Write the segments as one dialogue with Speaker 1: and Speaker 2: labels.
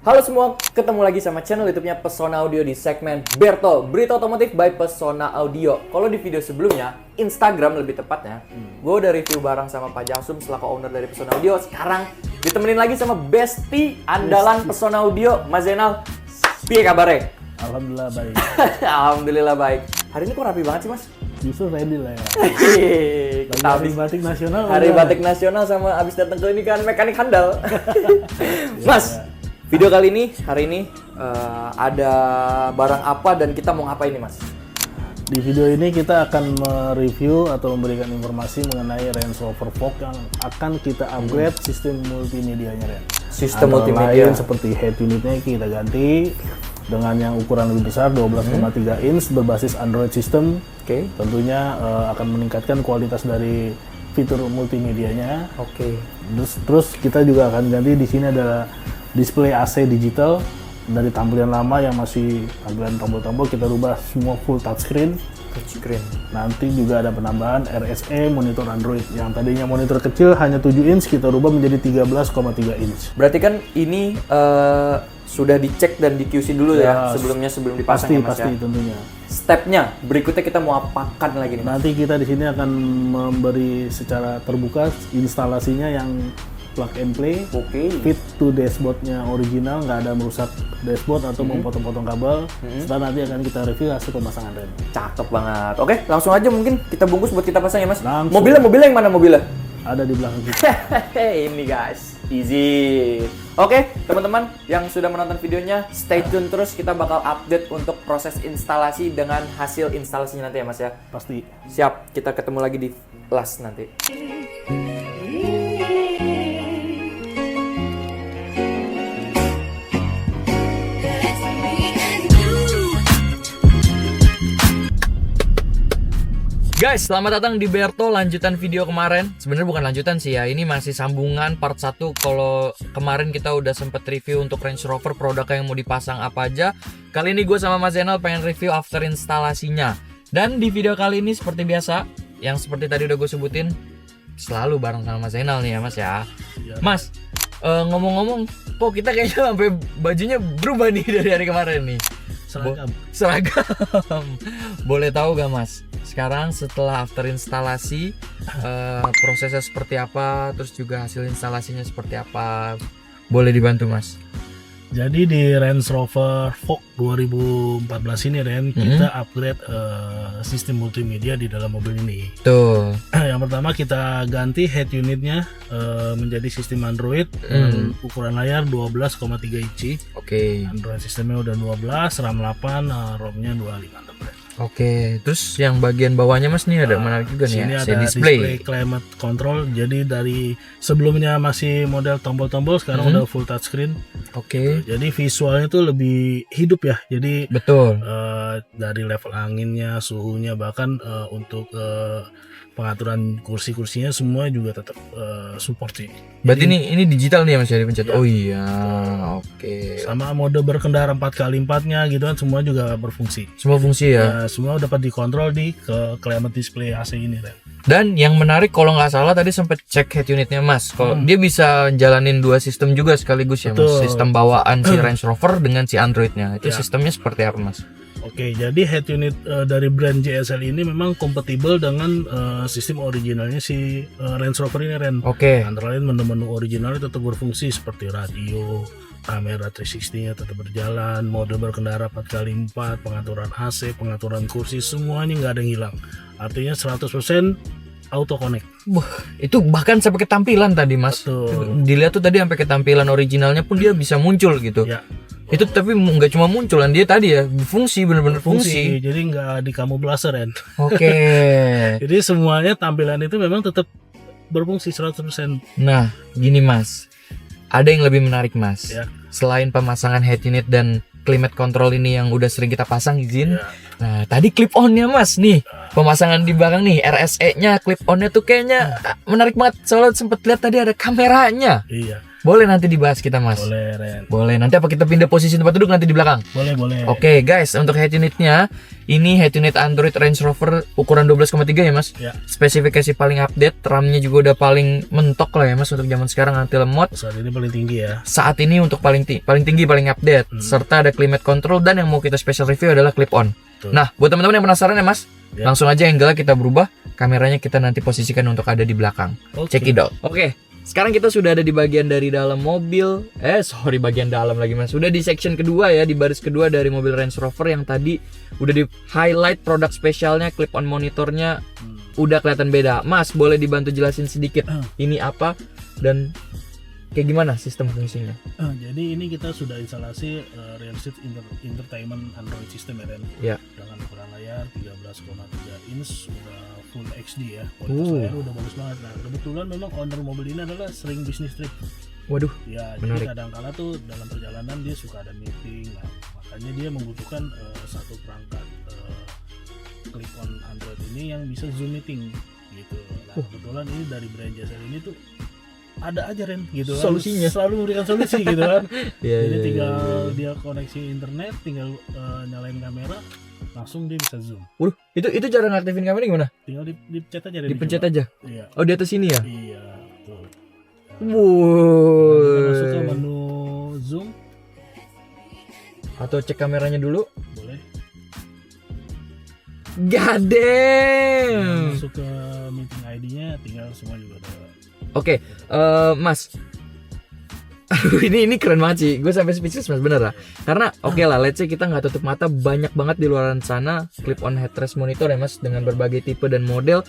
Speaker 1: Halo semua, ketemu lagi sama channel YouTube-nya Pesona Audio di segmen Berto, Berita Otomotif by Pesona Audio. Kalau di video sebelumnya, Instagram lebih tepatnya, gue udah review bareng sama Pak Jasum selaku owner dari Pesona Audio. Sekarang ditemenin lagi sama Besti andalan Pesona Audio, Mas Zainal. Piye kabarnya?
Speaker 2: Alhamdulillah baik.
Speaker 1: Alhamdulillah baik. Hari ini kok rapi banget sih, Mas?
Speaker 2: Justru ready lah ya.
Speaker 1: Kita
Speaker 2: Hari
Speaker 1: habis
Speaker 2: batik nasional.
Speaker 1: Hari
Speaker 2: udah.
Speaker 1: Batik Nasional sama abis datang ke ini kan mekanik handal. Mas, video kali ini, hari ini ada barang apa dan kita mau ngapain nih, Mas?
Speaker 2: Di video ini kita akan mereview atau memberikan informasi mengenai Range Rover Vogue yang akan kita upgrade sistem multimedianya, Ren.
Speaker 1: Sistem
Speaker 2: Antara
Speaker 1: multimedia.
Speaker 2: lain seperti head unitnya kita ganti dengan yang ukuran lebih besar 12,3 inch berbasis Android system.
Speaker 1: Oke.
Speaker 2: Tentunya akan meningkatkan kualitas dari fitur multimedianya.
Speaker 1: Oke.
Speaker 2: Terus kita juga akan ganti di sini adalah display AC digital dari tampilan lama yang masih tampilan tombol-tombol kita rubah semua full touchscreen.
Speaker 1: Touchscreen.
Speaker 2: Nanti juga ada penambahan RSE monitor Android yang tadinya monitor kecil hanya 7 inch kita rubah menjadi 13,3 inch.
Speaker 1: Berarti kan ini sudah dicek dan di QC dulu ya, sebelum dipasang
Speaker 2: Pasti
Speaker 1: ya, Mas
Speaker 2: pasti
Speaker 1: ya.
Speaker 2: tentunya.
Speaker 1: Stepnya berikutnya kita mau apakan lagi nih, Mas?
Speaker 2: Nanti kita di sini akan memberi secara terbuka instalasinya yang plug and play.
Speaker 1: Oke.
Speaker 2: Fit to dashboardnya original, nggak ada merusak dashboard atau memotong-potong kabel. Setelah nanti akan kita review hasil pemasangan rem.
Speaker 1: Cakep banget. Oke, langsung aja mungkin kita bungkus buat kita pasang ya, Mas.
Speaker 2: Langsung.
Speaker 1: Mobilnya yang mana mobilnya?
Speaker 2: Ada di belakang kita.
Speaker 1: Ini guys, easy. Oke, teman-teman yang sudah menonton videonya, stay tune terus. Kita bakal update untuk proses instalasi dengan hasil instalasinya nanti ya, Mas ya.
Speaker 2: Pasti.
Speaker 1: Siap, kita ketemu lagi di last nanti. Guys, selamat datang di Berto, lanjutan video kemarin. Sebenarnya bukan lanjutan sih ya, ini masih sambungan part 1. Kalau kemarin kita udah sempet review untuk Range Rover, produknya yang mau dipasang apa aja. Kali ini gue sama Mas Zainal pengen review after instalasinya. Dan di video kali ini seperti biasa, yang seperti tadi udah gue sebutin, selalu bareng sama Mas Zainal nih ya, Mas ya. Mas, ngomong-ngomong, kok kita kayaknya sampai bajunya berubah nih dari hari kemarin nih. Seragam. Boleh tahu gak, Mas? Sekarang setelah after instalasi, prosesnya seperti apa, terus juga hasil instalasinya seperti apa, boleh dibantu, Mas?
Speaker 2: Jadi di Range Rover Vogue 2014 ini Ren, kita upgrade sistem multimedia di dalam mobil ini.
Speaker 1: Tuh.
Speaker 2: Yang pertama kita ganti head unitnya menjadi sistem Android dengan ukuran layar 12,3 inci.
Speaker 1: Oke.
Speaker 2: Android sistemnya udah 12, RAM 8, ROM-nya 25.
Speaker 1: Oke, terus yang bagian bawahnya, Mas, nih ada menarik juga nih
Speaker 2: Sini
Speaker 1: ya,
Speaker 2: ada display climate control. Jadi dari sebelumnya masih model tombol-tombol, sekarang udah full touchscreen.
Speaker 1: Oke.
Speaker 2: Jadi visualnya tuh lebih hidup ya. Jadi
Speaker 1: Betul.
Speaker 2: dari level anginnya, suhunya, bahkan untuk pengaturan kursi-kursinya semua juga tetap support sih.
Speaker 1: Berarti ini digital nih ya, Mas, ya, dipencet. Oh iya, oke.
Speaker 2: Sama mode berkendara 4x4-nya gitu kan semua juga berfungsi.
Speaker 1: Semua fungsi ya.
Speaker 2: Semua dapat dikontrol di climate display AC ini, Ren.
Speaker 1: Dan yang menarik kalau nggak salah tadi sempat cek head unitnya, Mas. Kalau dia bisa jalanin dua sistem juga sekaligus ya, Mas.
Speaker 2: Betul.
Speaker 1: Sistem bawaan si Range Rover dengan si Androidnya. Itu sistemnya seperti apa, Mas?
Speaker 2: Oke, jadi head unit dari brand JSL ini memang kompatibel dengan sistem originalnya si Range Rover ini, Ren.
Speaker 1: Oke.
Speaker 2: Antara lain menu-menu originalnya tetap berfungsi seperti radio, kamera 360-nya tetap berjalan, mode berkendara 4x4, pengaturan AC, pengaturan kursi, semuanya nggak ada yang hilang. Artinya 100% auto connect.
Speaker 1: Wah, itu bahkan sampai ketampilan tadi, Mas.
Speaker 2: Betul.
Speaker 1: Dilihat tuh tadi sampai ketampilan originalnya pun dia bisa muncul gitu.
Speaker 2: Ya.
Speaker 1: Itu tapi nggak cuma munculan, dia tadi ya fungsi, bener-bener fungsi.
Speaker 2: Jadi nggak di kamuflase, Ren.
Speaker 1: Oke.
Speaker 2: Jadi semuanya tampilan itu memang tetap berfungsi 100%.
Speaker 1: Nah, gini, Mas. Ada yang lebih menarik, Mas.
Speaker 2: Ya.
Speaker 1: Selain pemasangan head unit dan climate control ini yang udah sering kita pasang, izin.
Speaker 2: Ya.
Speaker 1: Nah, tadi clip on-nya, Mas, nih. Pemasangan di belakang nih, RSE-nya, clip on-nya tuh kayaknya menarik banget. Soalnya sempet lihat tadi ada kameranya.
Speaker 2: Iya.
Speaker 1: Boleh nanti dibahas kita mas.
Speaker 2: Boleh Ren.
Speaker 1: Boleh. Nanti apa kita pindah posisi tempat duduk nanti di belakang?
Speaker 2: Boleh.
Speaker 1: Oke guys, untuk head unitnya ini head unit Android Range Rover ukuran 12,3 ya mas.
Speaker 2: Ya.
Speaker 1: Spesifikasi paling update, RAM-nya juga udah paling mentok lah ya mas untuk zaman sekarang, anti lemot.
Speaker 2: Saat ini paling tinggi ya.
Speaker 1: Saat ini untuk paling tinggi, paling update, serta ada climate control, dan yang mau kita special review adalah clip on.
Speaker 2: Betul.
Speaker 1: Nah, buat teman-teman yang penasaran ya mas,
Speaker 2: Ya.
Speaker 1: langsung aja angle kita berubah, kameranya kita nanti posisikan untuk ada di belakang.
Speaker 2: Oke.
Speaker 1: Check it out. Oke, sekarang kita sudah ada di bagian dari dalam mobil. Bagian dalam lagi mas. Sudah di section kedua ya, di baris kedua dari mobil Range Rover yang tadi udah di highlight produk spesialnya, clip on monitornya udah kelihatan beda. Mas, boleh dibantu jelasin sedikit ini apa dan kayak gimana sistem fungsinya?
Speaker 2: Jadi ini kita sudah instalasi Realseed Entertainment Android System ya Ren.
Speaker 1: Ya.
Speaker 2: Dengan ukuran layar 13,3 inch, sudah full HD ya. Kualitas layar udah bagus banget. Nah, kebetulan memang owner mobil ini adalah sering bisnis trip.
Speaker 1: Waduh,
Speaker 2: Ya,
Speaker 1: menarik.
Speaker 2: jadi kadang-kala tuh dalam perjalanan dia suka ada meeting. Nah, makanya dia membutuhkan satu perangkat clip on Android ini yang bisa Zoom meeting gitu. Nah, kebetulan ini dari brand JSL ini tuh ada aja Ren gitu kan.
Speaker 1: Solusinya.
Speaker 2: Selalu memberikan solusi gitu kan.
Speaker 1: Iya,
Speaker 2: Jadi
Speaker 1: iya,
Speaker 2: tinggal
Speaker 1: iya.
Speaker 2: dia koneksi internet, tinggal nyalain kamera, langsung dia bisa zoom.
Speaker 1: Waduh, itu cara ngaktifin kamera gimana?
Speaker 2: Tinggal dipencet aja.
Speaker 1: Dipencet aja.
Speaker 2: Iya.
Speaker 1: Oh, di atas sini ya?
Speaker 2: Iya, betul.
Speaker 1: Wow.
Speaker 2: Masuk ke menu zoom,
Speaker 1: Atau cek kameranya dulu.
Speaker 2: boleh.
Speaker 1: God damn.
Speaker 2: Masuk ke meeting ID-nya, tinggal semua juga ada.
Speaker 1: Oke, Mas. Aduh, ini keren banget sih. Gue sampai speechless mas, bener lah. Karena oke lah, let's say kita nggak tutup mata, banyak banget di luar sana clip on headrest monitor ya mas, dengan berbagai tipe dan model.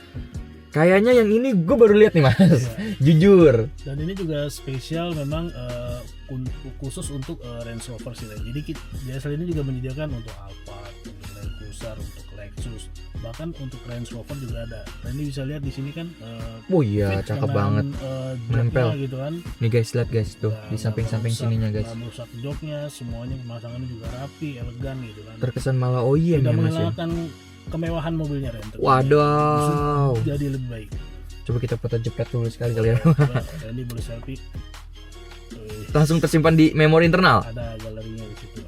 Speaker 1: Kayaknya yang ini gue baru lihat nih mas. Jujur.
Speaker 2: Dan ini juga spesial memang khusus untuk Range Rover sih. Jadi JSL ini juga menyediakan untuk Alphard, untuk Land Cruiser, untuk Lexus, bahkan untuk Range Rover juga ada. Dan ini bisa lihat di sini kan.
Speaker 1: Oh iya,
Speaker 2: fit
Speaker 1: cakep
Speaker 2: dengan,
Speaker 1: banget.
Speaker 2: Menempel
Speaker 1: Menempel.
Speaker 2: gitu kan.
Speaker 1: Nih guys, lihat guys tuh
Speaker 2: Nah,
Speaker 1: di samping-samping
Speaker 2: nggak merusak-
Speaker 1: sininya guys.
Speaker 2: nggak merusak joknya, semuanya pemasangannya juga rapi, elegan gitu kan.
Speaker 1: Terkesan malah OEM
Speaker 2: Tidak
Speaker 1: ya mas ya.
Speaker 2: menghilangkan kemewahan mobilnya Ren. tentunya.
Speaker 1: Waduh.
Speaker 2: Jadi lebih baik.
Speaker 1: Coba kita foto jepret dulu sekali kali ya.
Speaker 2: Coba, Randy boleh selfie.
Speaker 1: Langsung tersimpan di memori internal.
Speaker 2: Ada galerinya di situ.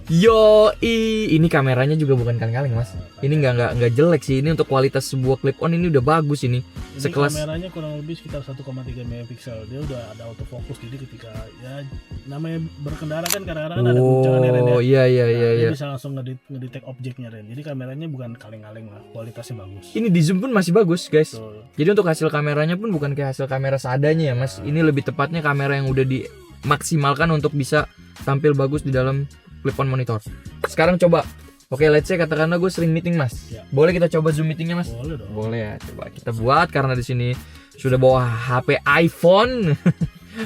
Speaker 1: Ini kameranya juga bukan kaleng-kaleng mas. Ini nggak jelek sih. Ini untuk kualitas sebuah clip on ini udah bagus ini.
Speaker 2: Ini
Speaker 1: Sekelas.
Speaker 2: kameranya kurang lebih sekitar 1,3 megapiksel. Dia udah ada autofocus, jadi ketika ya namanya berkendara kan kadang-kadang kan ada guncangan ya Ren ya.
Speaker 1: Oh iya iya
Speaker 2: Nah,
Speaker 1: iya.
Speaker 2: dia
Speaker 1: Iya.
Speaker 2: bisa langsung ngedetect objeknya Ren. Jadi kameranya bukan kaleng-kaleng lah, kualitasnya bagus.
Speaker 1: Ini di zoom pun masih bagus guys.
Speaker 2: Betul.
Speaker 1: Jadi untuk hasil kameranya pun bukan kayak hasil kamera seadanya ya mas. Ini lebih tepatnya kamera yang udah dimaksimalkan untuk bisa tampil bagus di dalam clip on monitor. Sekarang coba. Oke, let's say katakanlah gue sering meeting mas.
Speaker 2: Ya.
Speaker 1: Boleh kita coba zoom meetingnya mas?
Speaker 2: Boleh dong.
Speaker 1: Boleh ya. Coba kita buat karena di sini sudah bawa HP iPhone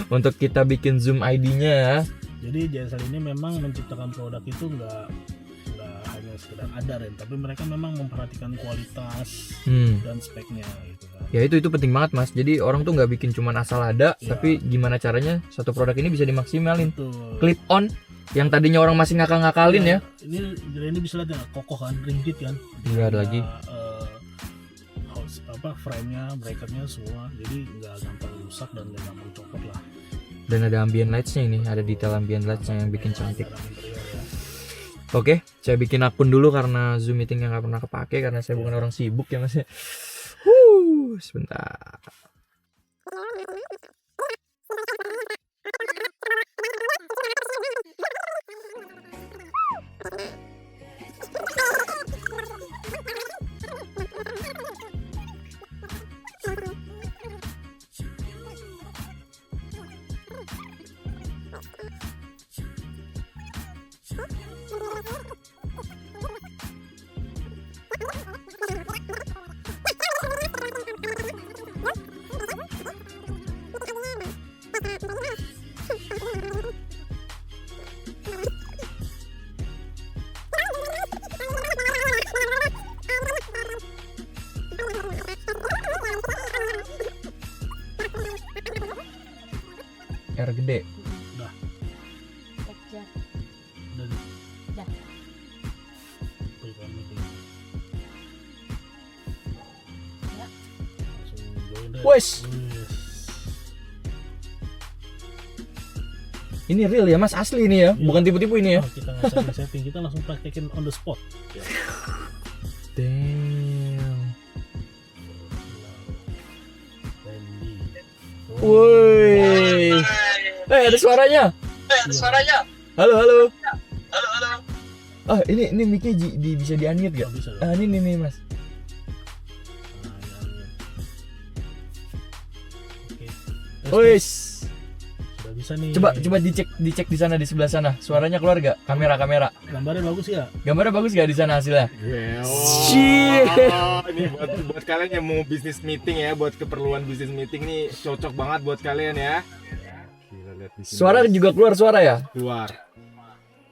Speaker 1: untuk kita bikin zoom ID-nya ya.
Speaker 2: Jadi JSL ini memang menciptakan produk itu nggak hanya sekedar ada Ren, tapi mereka memang memperhatikan kualitas dan speknya gitu kan.
Speaker 1: Ya itu penting banget mas. Jadi orang tuh nggak bikin cuman asal ada,
Speaker 2: Ya.
Speaker 1: tapi gimana caranya satu produk ini bisa dimaksimalin.
Speaker 2: Betul.
Speaker 1: Clip on yang tadinya orang masih ngakal-ngakalin ya.
Speaker 2: Ini bisa lihat ya, kokoh kan, rigid kan.
Speaker 1: Iya, ada lagi.
Speaker 2: Frame-nya, bracketnya semua, jadi nggak gampang rusak dan nggak gampang copot lah.
Speaker 1: Dan ada ambient lights-nya ini, ada detail ambient lights-nya yang bikin cantik.
Speaker 2: Dalam interior ya.
Speaker 1: Oke, saya bikin akun dulu karena Zoom meeting yang nggak pernah kepake karena saya bukan orang sibuk ya mas. Sebentar. R gede.
Speaker 2: Udah.
Speaker 3: Aja.
Speaker 2: Udah.
Speaker 3: Udah.
Speaker 2: Berikan meeting.
Speaker 3: Ya.
Speaker 2: Langsung join deh.
Speaker 1: Wes.
Speaker 2: Wes.
Speaker 1: Ini real ya Mas, asli ini ya, bukan tipu-tipu ini ya.
Speaker 2: Kita nggak setting, kita langsung praktekin on the spot.
Speaker 1: Damn.
Speaker 2: Oh,
Speaker 1: Woi. Ada suaranya. Halo, halo. Ah, ini mic-nya bisa di-unmute gak?
Speaker 2: bisa dong.
Speaker 1: Ah, ini nih Mas.
Speaker 2: Oke.
Speaker 1: Wis.
Speaker 2: Sudah bisa nih.
Speaker 1: Coba dicek di sana, di sebelah sana. Suaranya keluar gak? Kamera.
Speaker 2: Gambarnya bagus ya?
Speaker 1: Gambarnya bagus gak di sana hasilnya?
Speaker 4: Shit. Ini buat kalian yang mau bisnis meeting ya, buat keperluan bisnis meeting nih cocok banget buat kalian ya. Gila, lihat di sini.
Speaker 1: Suara juga keluar suara ya?
Speaker 4: Keluar.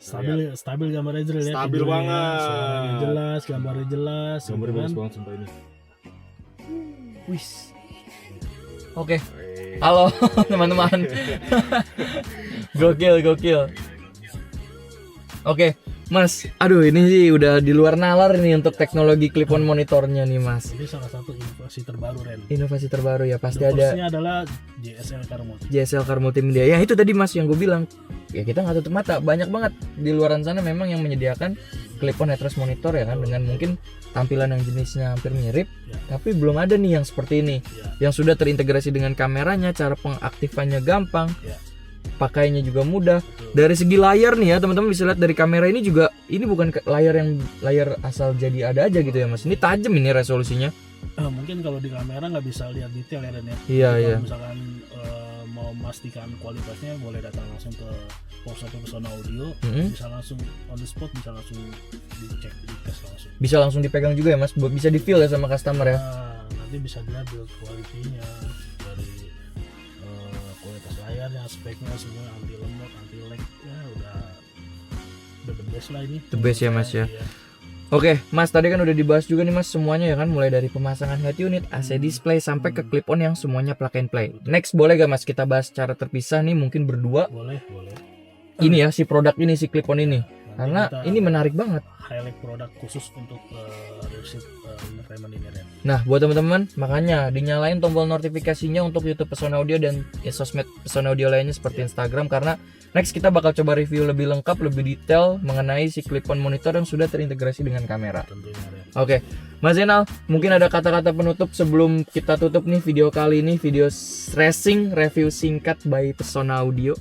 Speaker 2: Stabil gambarnya jelas ya.
Speaker 4: Stabil
Speaker 2: videonya,
Speaker 4: banget.
Speaker 2: suaranya jelas, gambarnya jelas.
Speaker 4: Gambarnya
Speaker 2: gitu
Speaker 4: bagus
Speaker 2: kan.
Speaker 4: banget sumpah ini.
Speaker 1: Wis. Oke. Halo teman-teman. Gokil. Oke, Mas. Aduh, ini sih udah di luar nalar nih untuk teknologi clip-on monitornya nih, Mas.
Speaker 2: Ini salah satu inovasi terbaru Ren.
Speaker 1: Inovasi terbaru ya, pasti
Speaker 2: Fokusnya
Speaker 1: ada
Speaker 2: adalah JSL Car Multi.
Speaker 1: JSL Car Multimedia. Ya itu tadi Mas yang gue bilang. Ya kita nggak tutup mata, banyak banget di luaran sana memang yang menyediakan clip-on headrest monitor ya kan, dengan mungkin tampilan yang jenisnya hampir mirip,
Speaker 2: Ya.
Speaker 1: tapi belum ada nih yang seperti ini,
Speaker 2: Ya.
Speaker 1: yang sudah terintegrasi dengan kameranya, cara pengaktifannya gampang,
Speaker 2: Ya.
Speaker 1: pakainya juga mudah.
Speaker 2: Betul.
Speaker 1: Dari segi layar nih ya teman-teman bisa lihat dari kamera ini juga, ini bukan layar asal jadi ada aja gitu ya Mas, ini tajam ini resolusinya.
Speaker 2: Mungkin kalau di kamera nggak bisa lihat detail ya Ren ya.
Speaker 1: Iya,
Speaker 2: Jadi
Speaker 1: iya.
Speaker 2: Kalau misalkan mau memastikan kualitasnya, boleh datang langsung ke workshop Pesona Audio,
Speaker 1: Mm-mm.
Speaker 2: bisa langsung on the spot, bisa langsung dicek, dites langsung.
Speaker 1: Bisa langsung dipegang juga ya Mas, bisa di feel ya sama customer ya.
Speaker 2: Nah, nanti bisa dilihat build quality-nya dari kualitas layarnya, speknya semua, anti lemot, anti lag, ya udah the best lah ini.
Speaker 1: The best ya, Mas, ya.
Speaker 2: Iya.
Speaker 1: Oke, Mas, tadi kan udah dibahas juga nih Mas semuanya ya kan, mulai dari pemasangan head unit, AC display sampai ke clip-on yang semuanya plug and play. Next boleh gak Mas kita bahas secara terpisah nih, mungkin berdua.
Speaker 2: Boleh.
Speaker 1: Ini ya si produk ini, si clip-on ini.
Speaker 2: Nanti
Speaker 1: Karena
Speaker 2: kita
Speaker 1: ini menarik banget.
Speaker 2: highlight produk khusus untuk real entertainment ini Ren.
Speaker 1: Nah, buat teman-teman, makanya dinyalain tombol notifikasinya untuk YouTube Pesona Audio dan sosmed Pesona Audio lainnya seperti Instagram, karena next kita bakal coba review lebih lengkap, lebih detail mengenai si clip-on monitor yang sudah terintegrasi dengan kamera.
Speaker 2: Tentunya Ren.
Speaker 1: Oke, Mas Zainal, mungkin ada kata-kata penutup sebelum kita tutup nih video kali ini, video racing review singkat by Pesona Audio.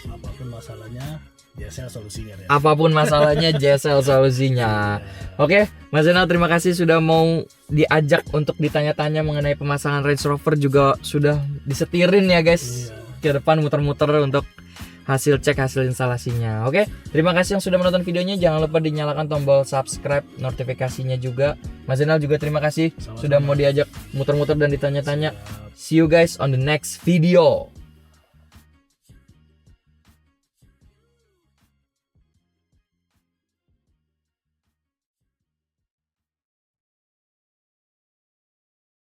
Speaker 2: Apapun masalahnya, JSL solusinya Ren.
Speaker 1: Apapun masalahnya, JSL solusinya. Oke, Mas Zainal, terima kasih sudah mau diajak untuk ditanya-tanya mengenai pemasangan Range Rover, juga sudah disetirin ya guys.
Speaker 2: Iya.
Speaker 1: Ke depan muter-muter untuk hasil instalasinya. Oke, terima kasih yang sudah menonton videonya. Jangan lupa dinyalakan tombol subscribe, notifikasinya juga. Mas Zainal juga terima kasih
Speaker 2: Sama-sama.
Speaker 1: sudah mau diajak muter-muter dan ditanya-tanya.
Speaker 2: Siap.
Speaker 1: See you guys on the next video.